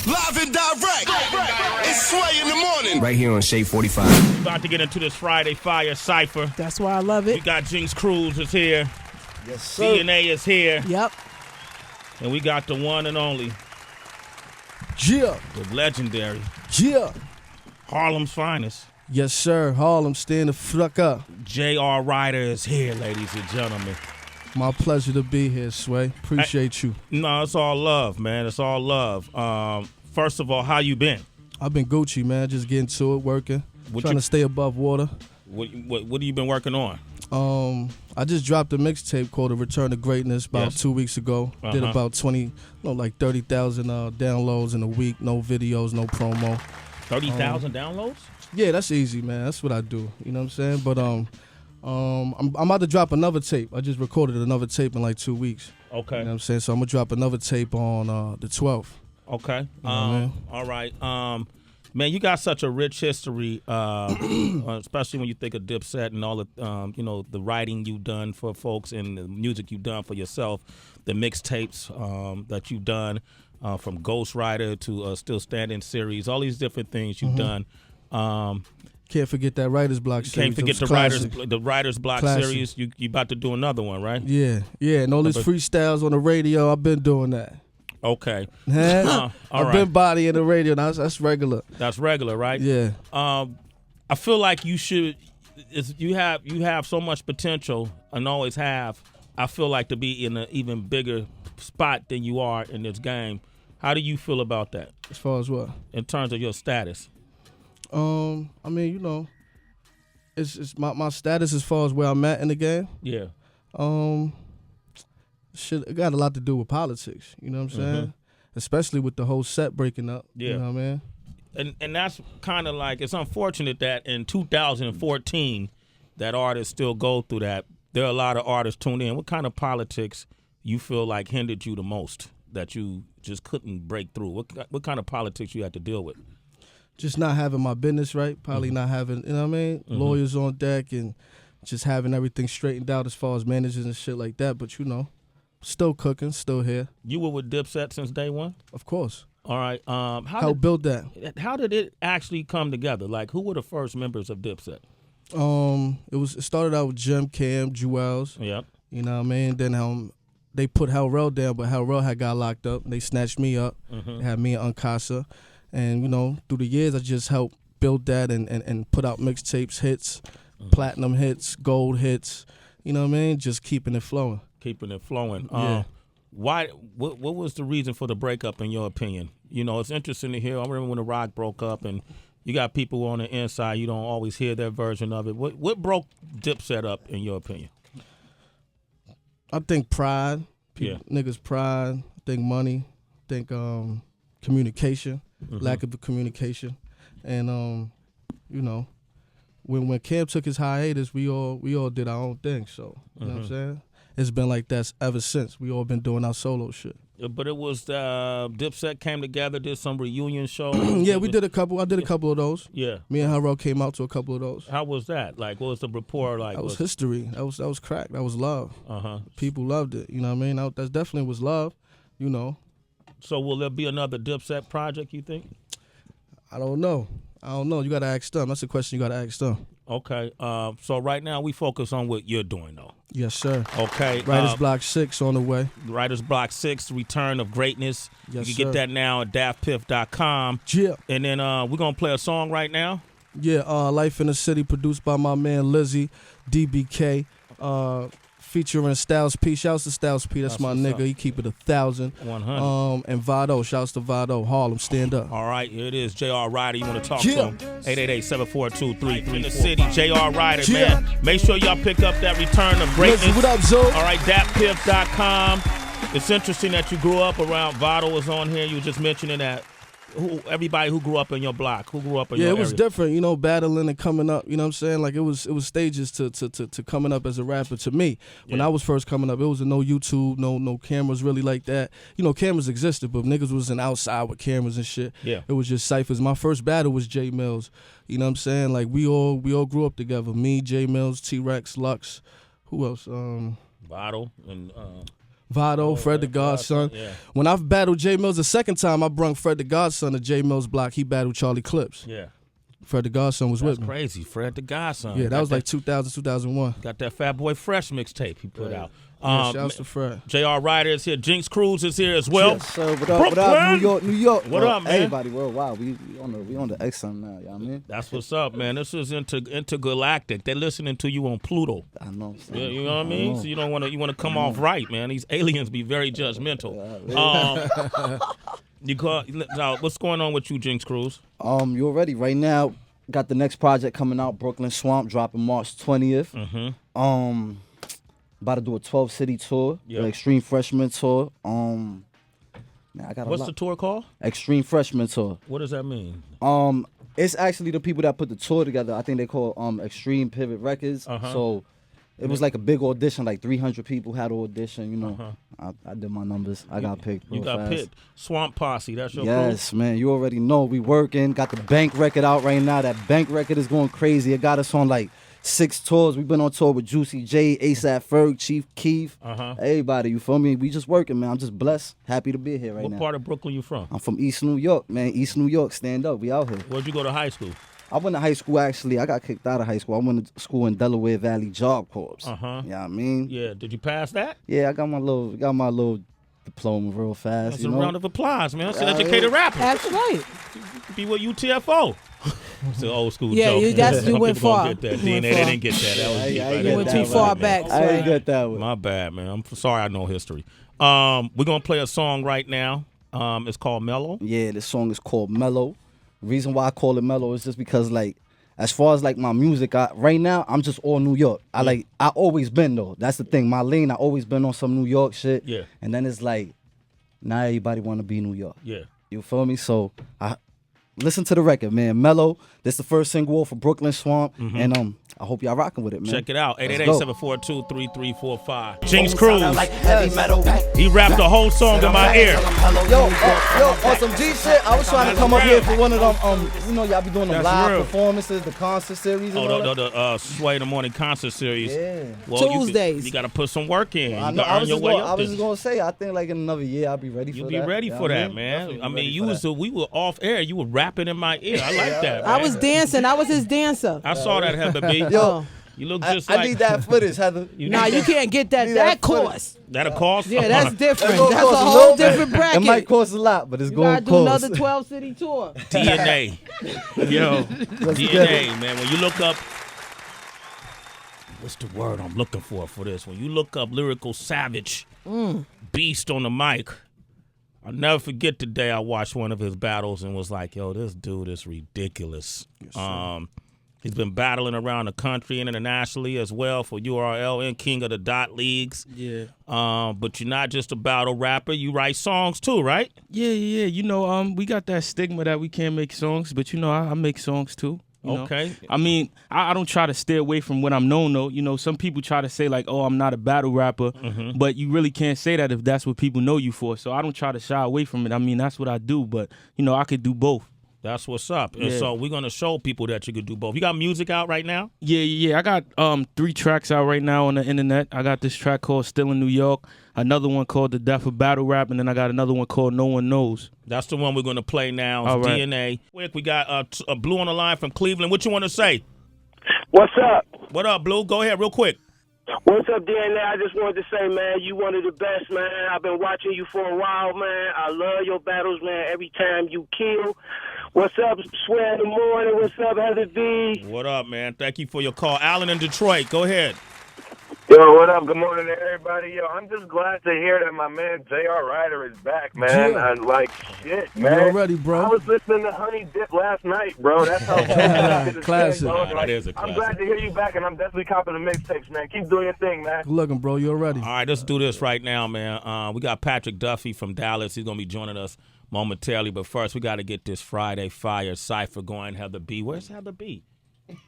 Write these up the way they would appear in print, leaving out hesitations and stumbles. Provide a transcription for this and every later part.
Live and direct. It's Sway in the morning. Right here on Shade 45. About to get into this Friday Fire Cypher. That's why I love it. We got Jinx Cruz is here. Yes, sir. DNA is here. Yep. And we got the one and only, Yeah. the legendary, Yeah. Harlem's finest. Yes, sir. Harlem, stand the fuck up. J.R. Ryder is here, ladies and gentlemen. My pleasure to be here, Sway. Appreciate you. No, it's all love, man. It's all love. First of all, how you been? I've been Gucci, man. Just getting to it, working. Trying to stay above water. What have you been working on? I just dropped a mixtape called "A Return to Greatness" about 2 weeks ago. Did about 30,000 downloads in a week. No videos, no promo. 30,000 downloads? Yeah, that's easy, man. That's what I do. You know what I'm saying? But I'm about to drop another tape. I just recorded another tape in like 2 weeks. Okay. You know what I'm saying? So I'm gonna drop another tape on the 12th. Okay. You know what I mean? All right. Man, you got such a rich history, especially when you think of Dipset and all the, the writing you've done for folks and the music you've done for yourself, the mixtapes that you've done, from Ghost Rider to Still Standing series, all these different things you've done. Can't forget that Writer's Block series. Can't forget the Writer's Block series. You about to do another one, right? Yeah, and all these freestyles on the radio, I've been doing that. Okay. I've been bodying the radio. Now that's regular. That's regular, right? Yeah. I feel like you should. You have so much potential and always have. I feel like to be in an even bigger spot than you are in this game. How do you feel about that? As far as what? In terms of your status. I mean, it's my status as far as where I'm at in the game. Yeah. It got a lot to do with politics. You know what I'm saying? Especially with the whole set breaking up. Yeah. You know what I mean? And that's kind of like, it's unfortunate that in 2014 that artists still go through that. There are a lot of artists tuned in. What kind of politics you feel like hindered you the most, that you just couldn't break through? What kind of politics you had to deal with? Just not having my business right. Probably not having, you know what I mean? Lawyers on deck and just having everything straightened out as far as managers and shit like that. But, still cooking, still here. You were with Dipset since day one? Of course. All right. Help build that. How did it actually come together? Like, who were the first members of Dipset? It started out with Jim, Cam, Jewels. Yep. You know what I mean? Then they put Hell Rell down, but Hell Rell had got locked up. They snatched me up. They had me and Uncasa. And, through the years, I just helped build that and put out mixtapes, hits, platinum hits, gold hits. You know what I mean? Just keeping it flowing. Keeping it flowing. Yeah. Why? What was the reason for the breakup, in your opinion? It's interesting to hear. I remember when The Rock broke up, and you got people on the inside. You don't always hear their version of it. What broke Dipset up, in your opinion? I think pride. Niggas pride. I think money. I think communication. Lack of communication. And when Cam took his hiatus, we all did our own thing. So you know what I'm saying? It's been like that ever since. We all been doing our solo shit. But it was Dipset came together, did some reunion shows. Yeah, we did a couple. I did a couple of those. Yeah. Me and Harold came out to a couple of those. How was that? Like, what was the rapport like? That was history. That was crack. That was love. People loved it. You know what I mean? That definitely was love. So will there be another Dipset project, you think? I don't know. You got to ask them. That's a question you got to ask them. Okay. So right now we focus on what you're doing, though. Yes, sir. Okay. Writer's Block 6 on the way. Writer's Block 6, Return of Greatness. Yes, you can get that now at daftpiff.com. Yeah. And then we're going to play a song right now. Yeah, Life in the City, produced by my man Lizzie, DBK. Featuring Styles P. Shouts to Styles P. That's my nigga. Up. He keep it 1,000. 100. And Vado. Shouts to Vado. Harlem, stand up. All right, here it is. J.R. Ryder. You want to talk to him? 888-742-3334. In the city, J.R. Ryder, man. Make sure y'all pick up that Return of Greatness. Listen, what up, Zoe? All right, datpiff.com. It's interesting that you grew up around, Vado was on here. You were just mentioning that. Everybody who grew up in your block, who grew up in your area. Yeah, it was different, battling and coming up, you know what I'm saying? Like, it was stages to coming up as a rapper to me. When I was first coming up, it was no YouTube, no cameras really like that. Cameras existed, but niggas wasn't outside with cameras and shit. Yeah. It was just ciphers. My first battle was J Mills. You know what I'm saying? Like, we all grew up together. Me, J Mills, T-Rex, Lux. Who else? Vado and Vado, Fred the Godson. Yeah. When I battled J Mills the second time, I brung Fred the Godson to J Mills block. He battled Charlie Clips. Yeah. Fred the Godson was with me. Crazy. Fred the Godson. Yeah, that was like 2000, 2001. Got that Fat Boy Fresh mixtape he put out. Yeah, shouts to Fred. JR Ryder is here. Jinx Cruz is here as well. Yes, sir. What up? What up? New York. What up, man? Everybody worldwide. We on the XM now. You know what I mean? That's what's up, man. This is intergalactic. They're listening to you on Pluto. I know. Yeah, you know what I mean? So you don't want to. You want to come off right, man. These aliens be very judgmental. Now, what's going on with you, Jinx Cruz? You already right now got the next project coming out, Brooklyn Swamp, dropping March 20th. About to do a 12-city tour, the Extreme Freshman Tour. Man, I got What's the tour called? Extreme Freshman Tour. What does that mean? It's actually the people that put the tour together. I think they call Extreme Pivot Records. So it was like a big audition, like 300 people had an audition. You know, I did my numbers. I got picked. You got picked. Swamp Posse. That's your Yes, man. You already know. We working. Got the Bank record out right now. That Bank record is going crazy. It got us on like 6 tours. We've been on tour with Juicy J, ASAP Ferg, Chief Keef, everybody. You feel me? We just working, man. I'm just blessed. Happy to be here right now. What part of Brooklyn you from? I'm from East New York, man. East New York. Stand up. We out here. Where'd you go to high school? I went to high school, actually. I got kicked out of high school. I went to school in Delaware Valley Job Corps. You know what I mean? Yeah. Did you pass that? Yeah, I got my little diploma real fast. That's a round of applause, man. That's an educated rapper. That's right. Be with UTFO. It's an old school Yeah, joke. you went far. Get that. DNA, they didn't get that. That was deep. Right? You went too far back. I ain't get that one. My bad, man. I'm sorry I know history. We're going to play a song right now. It's called Mellow. Yeah, this song is called Mellow. The reason why I call it Mellow is just because, like, as far as like my music, right now I'm just all New York. I always been though. That's the thing. My lane, I always been on some New York shit. Yeah. And then it's like, now everybody want to be New York. Yeah. You feel me? So I listen to the record, man. Mellow. This the first single for Brooklyn Swamp, and I hope y'all rocking with it, man. Check it out. Let's 888-742-3345. Jinx Cruz. Like heavy metal. He rapped the whole song in my ear. Yo, on some G shit, I was trying to come up here for one of them, y'all be doing the That's live real. performances, the concert series. And all that. The Sway in the Morning concert series. Yeah. Well, Tuesdays. You got to put some work in. I You know. gotta I earn was your just way gonna, up I was there. just gonna say, I think like in another year I'll be ready for that. You'll be ready for that, man. I mean, we were off air. You were rapping in my ear. I like that, man. I was dancing. I was his dancer. I saw that, Heather B. Yo, You look just like. I need that footage, Heather. Nah, you can't get that. Need That that footage. cost. That'll cost. Yeah, that's different. gonna That's cost a a whole little bit. different bracket. It might cost a lot, but it's You going gotta to do cost. another 12-city tour. DNA. Yo, DNA, man. When you look up, what's the word I'm looking for this? When you look up lyrical savage, beast on the mic, I'll never forget the day I watched one of his battles and was like, yo, this dude is ridiculous. Yes, he's been battling around the country and internationally as well for URL and King of the Dot Leagues. Yeah. But you're not just a battle rapper. You write songs too, right? Yeah. You know, we got that stigma that we can't make songs, but you know, I make songs too. You know? Okay. I mean, I don't try to stay away from what I'm known though. You know, some people try to say like, oh, I'm not a battle rapper, but you really can't say that if that's what people know you for. So I don't try to shy away from it. I mean, that's what I do, but you know, I could do both. That's what's up. And Yeah. so we're going to show people that you could do both. You got music out right now? Yeah. I got 3 tracks out right now on the internet. I got this track called Still in New York, another one called The Death of Battle Rap, and then I got another one called No One Knows. That's the one we're going to play now. It's All right. DNA. Quick, we got a Blue on the line from Cleveland. What you want to say? What's up? What up, Blue? Go ahead real quick. What's up, DNA? I just wanted to say, man, you one of the best, man. I've been watching you for a while, man. I love your battles, man. Every time you kill. What's up, Sway in the Morning? What's up, Heather V? What up, man? Thank you for your call. Alan in Detroit. Go ahead. Yo, what up? Good morning to everybody. Yo, I'm just glad to hear that my man J.R. Ryder is back, man. Yeah. I like shit, You man. already, bro. I was listening to Honey Dip last night, bro. That's how good Classic. That is a I'm classic. glad to hear you back, and I'm definitely copping the mixtapes, man. Keep doing your thing, man. Good looking, bro. You already. All right, let's do this right now, man. We got Patrick Duffy from Dallas. He's going to be joining us momentarily. But first, we got to get this Friday Fire Cypher going. Heather B. Where's Heather B?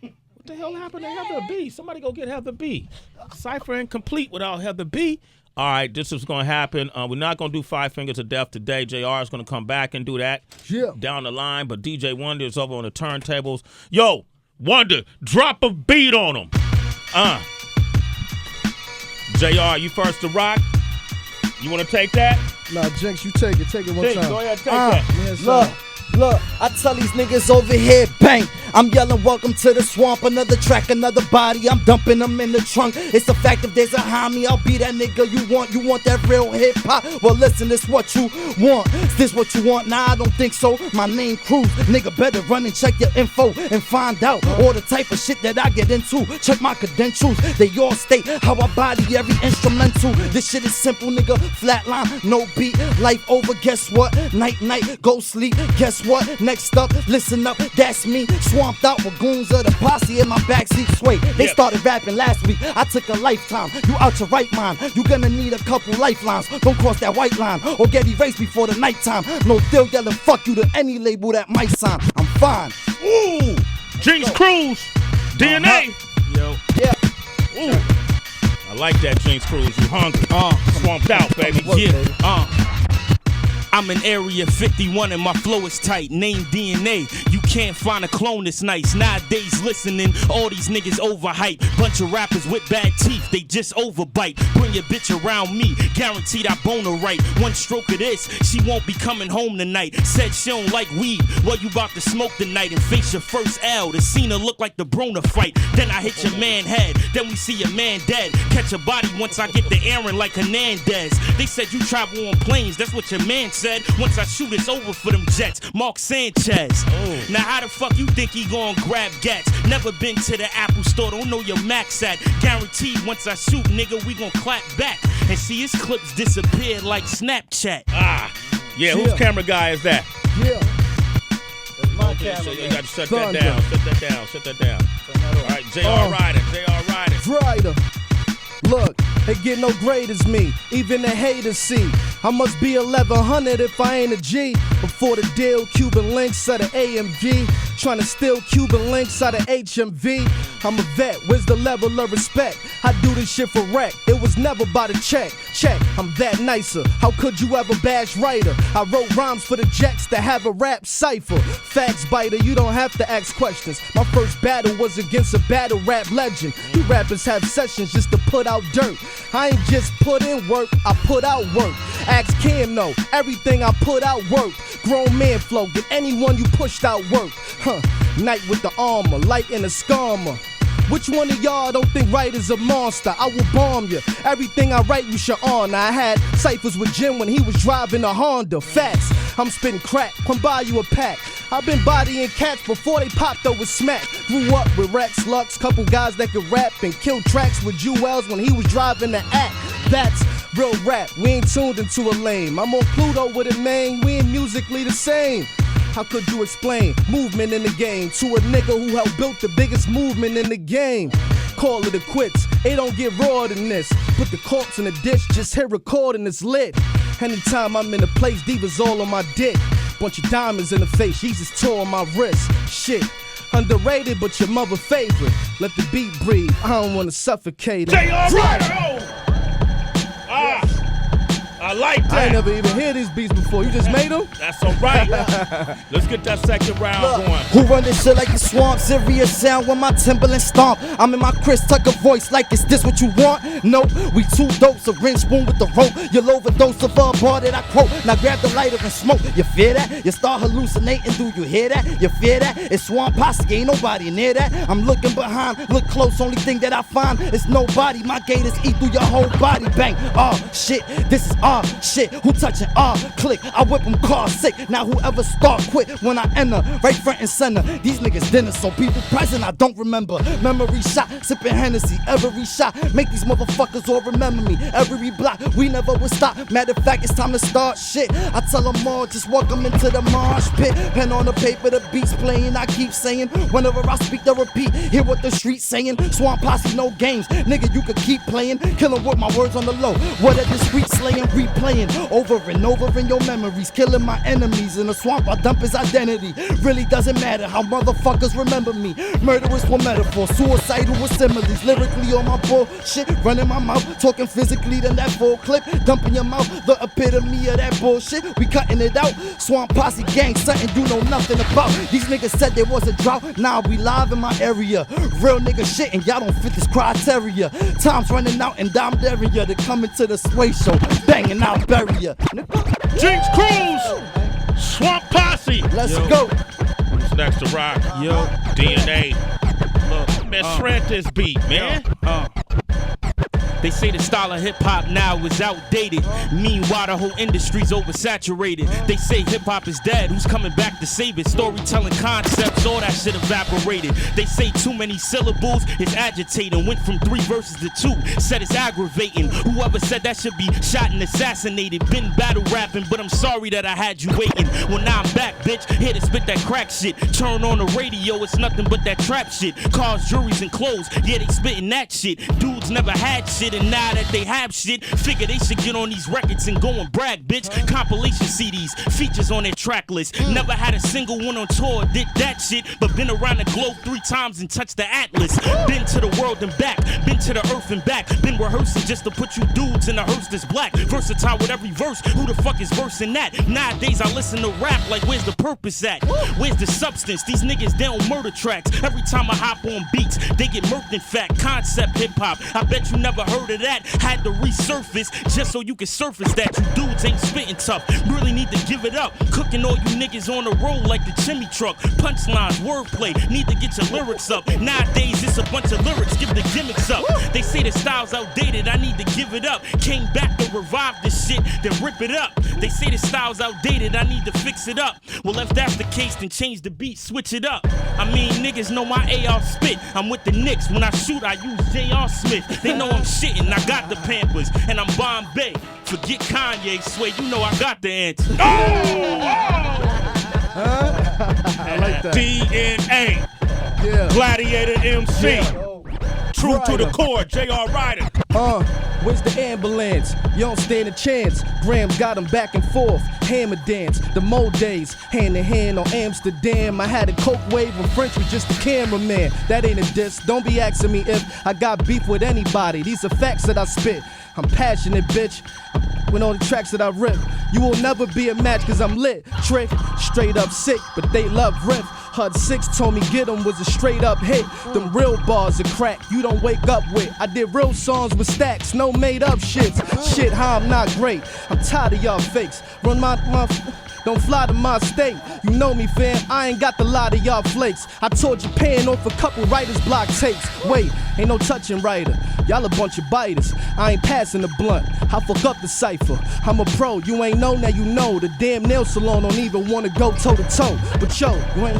What the hell happened to Heather B? Somebody go get Heather B. Cypher incomplete without Heather B. All right, this is going to happen. We're not going to do 5 Fingers of Death today. JR is going to come back and do that down the line. But DJ Wonder is over on the turntables. Yo, Wonder, drop a beat on him. JR, you first to rock? You want to take that? Nah, Jinx, you take it. Take it one Jinx, time. go ahead, take that. Yes, Look, I tell these niggas over here, bang. I'm yelling, welcome to the swamp. Another track, another body. I'm dumping them in the trunk. It's a fact if there's a homie, I'll be that nigga you want. You want that real hip hop? Well, listen, this what you want. Is this what you want? Nah, I don't think so. My name Cruz. Nigga, better run and check your info and find out all the type of shit that I get into. Check my credentials. They all state how I body every instrumental. This shit is simple, nigga. Flatline, no beat. Life over, guess what? Night, go sleep. Guess what? Next up, listen up, that's me. Swamped out with goons of the posse in my backseat. Sway, they started rapping last week. I took a lifetime. You out your right mind. You gonna need a couple lifelines. Don't cross that white line or get erased before the nighttime. No deal yelling fuck you to any label that might sign. I'm fine. Ooh, Jinx Cruz, DNA. Yo. Yeah. Ooh, I like that, Jinx Cruz. You hungry? Swamped out, baby. Yeah. I'm in Area 51 and my flow is tight. Name DNA. You can't find a clone that's nice. Nowadays listening, all these niggas overhype. Bunch of rappers with bad teeth, they just overbite. Bring your bitch around me, guaranteed I bone her right. One stroke of this, she won't be coming home tonight. Said she don't like weed, well you about to smoke tonight and face your first L. The scene look like the Brona fight. Then I hit your man head, then we see your man dead. Catch a body once I get the Aaron like Hernandez. They said you travel on planes, that's what your man said. Once I shoot, it's over for them Jets. Mark Sanchez. Now how the fuck you think he gon' grab gats? Never been to the Apple store, don't know your max at. Guaranteed once I shoot, nigga, we gon' clap back and see his clips disappear like Snapchat. Yeah, whose camera guy is that? Yeah. That's my Okay, camera. so you got to shut Thunder. that down. All right, J.R. Ryder. Ryder. Look, they get no grade as me, even the haters see. I must be 1100 if I ain't a G. Before the deal, Cuban links out of AMG. Tryna steal Cuban links out of HMV. I'm a vet, where's the level of respect? I do this shit for rec, it was never by the check. I'm that nicer, how could you ever bash writer? I wrote rhymes for the Jacks that have a rap cipher. Facts biter, you don't have to ask questions. My first battle was against a battle rap legend. You rappers have sessions just to put out dirt. I ain't just put in work, I put out work. Ask Cam, no, everything I put out work. Grown man flow, get anyone you pushed out work. Night with the armor, light in the scammer. Which one of y'all don't think right is a monster? I will bomb you. Everything I write you should honor. I had ciphers with Jim when he was driving a Honda. Facts, I'm spitting crack, come buy you a pack. I've been bodying cats before they popped up with smack. Grew up with Rex Lux, couple guys that could rap and kill tracks with Jewels when he was driving the act. That's real rap, we ain't tuned into a lame. I'm on Pluto with a name, we ain't musically the same. How could you explain movement in the game to a nigga who helped build the biggest movement in the game? Call it a quits, it don't get raw than this. Put the corpse in the dish, just hit record and it's lit. Anytime I'm in a place, divas all on my dick. Bunch of diamonds in the face, Jesus tore on my wrist. Shit, underrated but your mother favorite. Let the beat breathe, I don't wanna suffocate it. J.R. Ryder. I like that. I ain't never even heard these beats before. You just made them? That's all right. Let's get that second round going. Who run this shit like the swamp? Serious sound when my Timberland stomp. I'm in my Chris Tucker voice like, is this what you want? No, we too dope, syringe spoon with the rope. You'll overdose of a bar that I quote. Now grab the lighter and smoke. You fear that? You start hallucinating, do you hear that? You fear that? It's swamp posse, ain't nobody near that. I'm looking behind, look close, only thing that I find is nobody. My gators eat through your whole body. Bang, shit, this is shit. Who touching click? I whip them car sick. Now whoever start quit when I enter, right front and center. These niggas dinner, so people present I don't remember. Memory shot, sipping Hennessy, every shot. Make these motherfuckers all remember me. Every block, we never would stop. Matter of fact, it's time to start shit. I tell them all, just welcome into the marsh pit. Pen on the paper, the beats playing. I keep saying, whenever I speak, they repeat. Hear what the streets saying. Swamp posse, no games. Nigga, you could keep playing. Killing with my words on the low. What are the streets slaying, replaying over and over in your memories. Killing my enemies in the swamp. I dump his identity. Really doesn't matter how motherfuckers remember me. Murderous for metaphor, suicidal with similes. Lyrically on my bullshit, running my mouth, talking physically. Then that full clip, dumping your mouth. The epitome of that bullshit. We cutting it out. Swamp posse gang, something you know nothing about. These niggas said there was a drought. Nah, we live in my area. Real nigga shit, and y'all don't fit this criteria. Time's running out, and I'm daring ya to come into the Sway show, banging and I'll bury ya. Jinx Cruz, Swamp Posse. Let's go. Who's next to rock? Yo. DNA. Look, man, shred this beat, man. They say the style of hip-hop now is outdated. Meanwhile, the whole industry's oversaturated. They say hip-hop is dead. Who's coming back to save it? Storytelling concepts, all that shit evaporated. They say too many syllables is agitating. Went from 3 verses to 2. Said it's aggravating. Whoever said that should be shot and assassinated. Been battle rapping, but I'm sorry that I had you waiting. Well, now I'm back, bitch. Here to spit that crack shit. Turn on the radio, it's nothing but that trap shit. Cars, jewelries, and clothes. Yeah, they spitting that shit. Dudes never had shit. And now that they have shit, figure they should get on these records and go and brag, bitch. Compilation CDs, features on their track list. Never had a single one on tour, did that shit. But been around the globe 3 times and touched the atlas. Been to the world and back, been to the earth and back. Been rehearsing just to put you dudes in a hearse that's black. Versatile with every verse, who the fuck is versing that? Nowadays I listen to rap like where's the purpose at? Where's the substance? These niggas, they don't murder tracks. Every time I hop on beats, they get murked in fact. Concept hip hop, I bet you never heard of that. Had to resurface just so you can surface that. You dudes ain't spitting tough, really need to give it up. Cooking all you niggas on the road like the chimney truck. Punchlines, wordplay, need to get your lyrics up. Nowadays it's a bunch of lyrics, give the gimmicks up. They say the style's outdated, I need to give it up. Came back to revive this shit, then rip it up. They say the style's outdated, I need to fix it up. Well, if that's the case, then change the beat, switch it up. I mean, niggas know my AR spit. I'm with the Knicks, when I shoot I use J.R. Smith. They know I'm shitting, I got the Pampers, and I'm Bombay. Forget Kanye, Sway, you know I got the answer. I like that. DNA, Yeah. Gladiator MC, true to the Ryder. core, J.R. Ryder. Where's the ambulance? You don't stand a chance. Grams got him back and forth. Hammer dance, the Mo days, hand in hand on Amsterdam. I had a coke wave when French was just a cameraman. That ain't a diss. Don't be asking me if I got beef with anybody. These are facts that I spit. I'm passionate, bitch. When all the tracks that I rip, you will never be a match cause I'm lit. Trick, straight up sick, but they love riff. HUD 6 told me get 'em was a straight up hit. Them real bars are crack, you don't wake up with. I did real songs with stacks, no made up shits. Shit, how I'm not great. I'm tired of y'all fakes. Run my don't fly to my state. You know me, fam, I ain't got the lot of y'all flakes. I toured Japan off a couple writers' block tapes. Wait, ain't no touching writer. Y'all a bunch of biters. I ain't passing the blunt. I fuck up the cipher. I'm a pro, you ain't know, now you know. The damn nail salon don't even wanna go toe to toe. But yo, you ain't.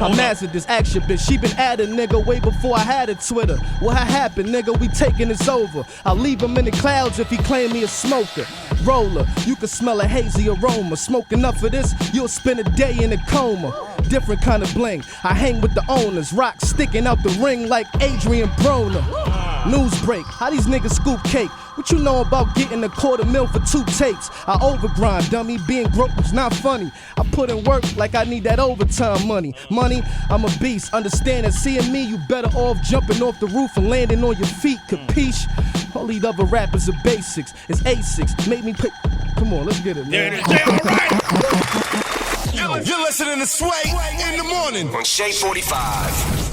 I mastered this action bitch. She been at a nigga way before I had a Twitter. What happened, nigga? We taking this over. I'll leave him in the clouds if he claim me a smoker. Roller, you can smell a hazy aroma. Smoke enough of this, you'll spend a day in a coma. Different kind of bling. I hang with the owners. Rock sticking out the ring like Adrian Broner. News break. How these niggas scoop cake? What you know about getting $250,000 for 2 tapes? I overgrind, dummy. Being broke was not funny. I put in work like I need that overtime money. Money, I'm a beast. Understand that seeing me, you better off jumping off the roof and landing on your feet. Capiche? All these other rappers are basics. It's A6. Make me pick. Come on, let's get it, man. There it is, J.R. Ryder. You're listening to Sway in the morning on Shea 45.